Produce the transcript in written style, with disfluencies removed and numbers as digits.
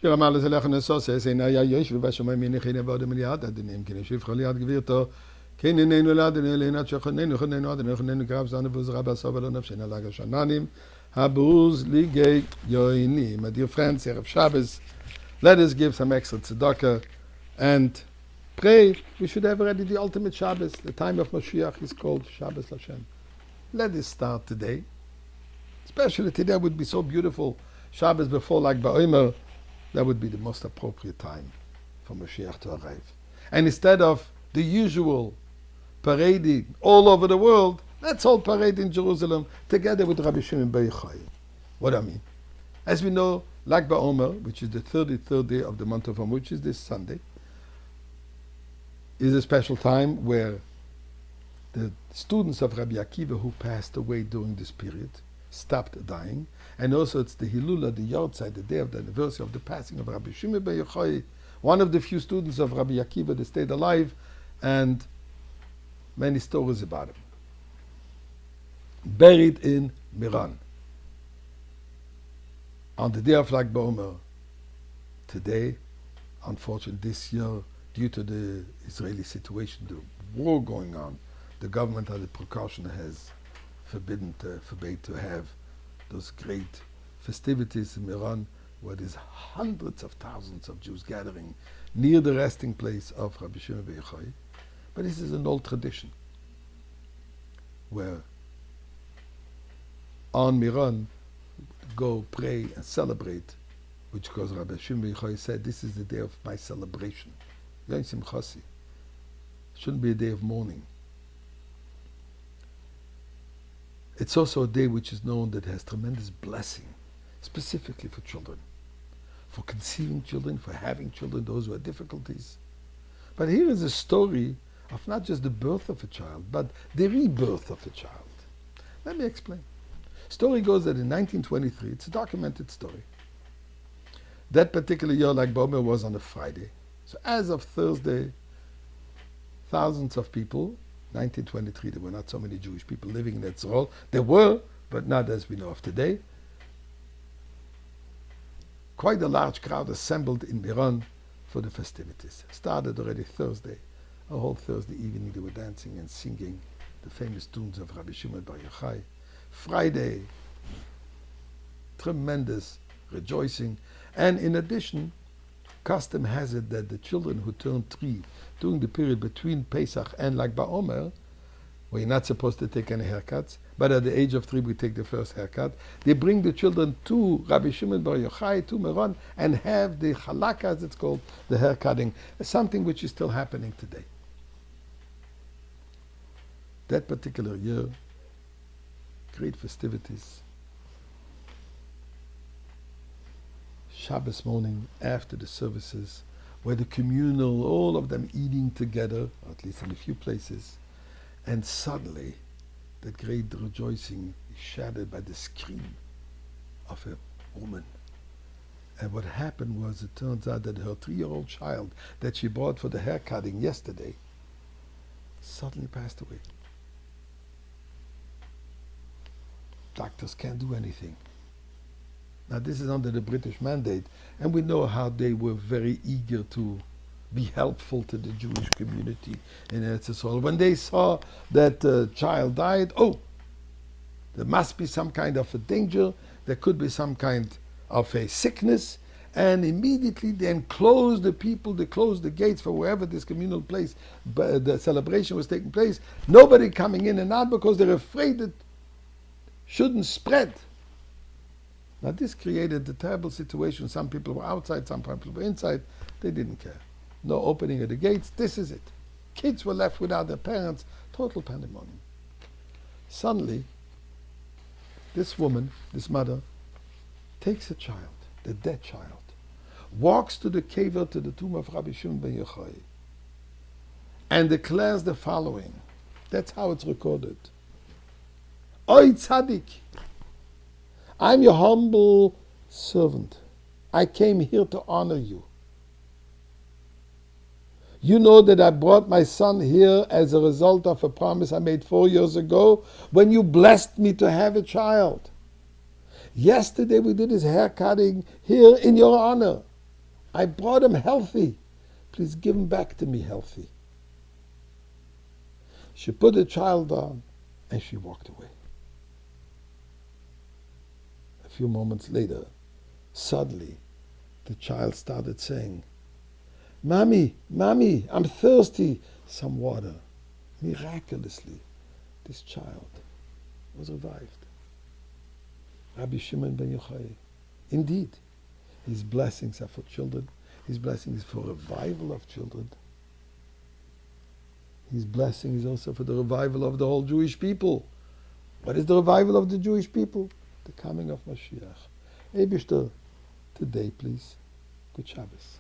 Shiramal zelachne so says in ya yosh v'vashamay minechine v'odem liad adenim kine shif chaliad gvirto kine nenu laden elena chachanenu chanenu aden chanenu grav zane v'uz rabba sovel nafshena laga shananim habuz ligay yoini. My dear friends, Erev Shabbos, let us give some extra tzedakah and pray. We should have already the ultimate Shabbos. The time of Mashiach is called Shabbos Lashem. Let us start today. Especially today would be so beautiful. Shabbos before Lag BaOmer, that would be the most appropriate time for Mashiach to arrive. And instead of the usual parading all over the world, let's all parade in Jerusalem together with Rabbi Shimon Bar Yochai. What I mean? As we know, Lag BaOmer, which is the 33rd day of the month of Omer, which is this Sunday, is a special time where the students of Rabbi Akiva who passed away during this period stopped dying, and also it's the Hilula, the Yortzeit, the day of the anniversary of the passing of Rabbi Shimon Bar Yochai, one of the few students of Rabbi Akiva that stayed alive, and many stories about him. Buried in Miran. On the day of Lag BaOmer, today, unfortunately this year, due to the Israeli situation, the war going on, the government as a precaution has forbade to have those great festivities in Iran where there's hundreds of thousands of Jews gathering near the resting place of Rabbi Shimon Bar Yochai. But this is an old tradition where on Miran go pray and celebrate, which because Rabbi Shimon Bar Yochai said this is the day of my celebration. Yom Simchasi. Shouldn't be a day of mourning. It's also a day which is known that has tremendous blessing, specifically for children, for conceiving children, for having children, those who have difficulties. But here is a story of not just the birth of a child, but the rebirth of a child. Let me explain. Story goes that in 1923, it's a documented story. That particular year, Lag BaOmer, was on a Friday. So as of Thursday, thousands of people, 1923, there were not so many Jewish people living in Etzrol. There were, but not as we know of today. Quite a large crowd assembled in Miran for the festivities. Started already Thursday. A whole Thursday evening they were dancing and singing the famous tunes of Rabbi Shimon Bar Yochai. Friday, tremendous rejoicing. And in addition, custom has it that the children who turn 3 during the period between Pesach and Lag BaOmer, where you're not supposed to take any haircuts, but at the age of 3 we take the first haircut, they bring the children to Rabbi Shimon Bar Yochai, to Miran, and have the halakha, as it's called, the haircutting, something which is still happening today. That particular year, great festivities. Shabbos morning after the services, where the communal, all of them eating together, or at least in a few places, and suddenly that great rejoicing is shattered by the scream of a woman. And what happened was, it turns out that her 3-year-old child that she brought for the hair cutting yesterday suddenly passed away. Doctors can't do anything. Now this is under the British mandate, and we know how they were very eager to be helpful to the Jewish community in Eretz Yisrael. When they saw that the child died, there must be some kind of a danger, there could be some kind of a sickness, and immediately they closed the people, they closed the gates for wherever this communal place, the celebration was taking place. Nobody coming in and out because they're afraid it shouldn't spread. Now this created a terrible situation. Some people were outside, some people were inside. They didn't care. No opening of the gates. This is it. Kids were left without their parents. Total pandemonium. Suddenly, this woman, this mother, takes a child, the dead child, walks to the kever, to the tomb of Rabbi Shimon Bar Yochai, and declares the following. That's how it's recorded. Oy tzaddik, I'm your humble servant. I came here to honor you. You know that I brought my son here as a result of a promise I made 4 years ago when you blessed me to have a child. Yesterday we did his hair cutting here in your honor. I brought him healthy. Please give him back to me healthy. She put the child down and she walked away. A few moments later, suddenly, the child started saying, Mommy, Mommy, I'm thirsty. Some water. Miraculously, this child was revived. Rabbi Shimon ben Yochai. Indeed, his blessings are for children. His blessing is for revival of children. His blessing is also for the revival of the whole Jewish people. What is the revival of the Jewish people? The coming of Mashiach. Eibishter, today please. Good Shabbos.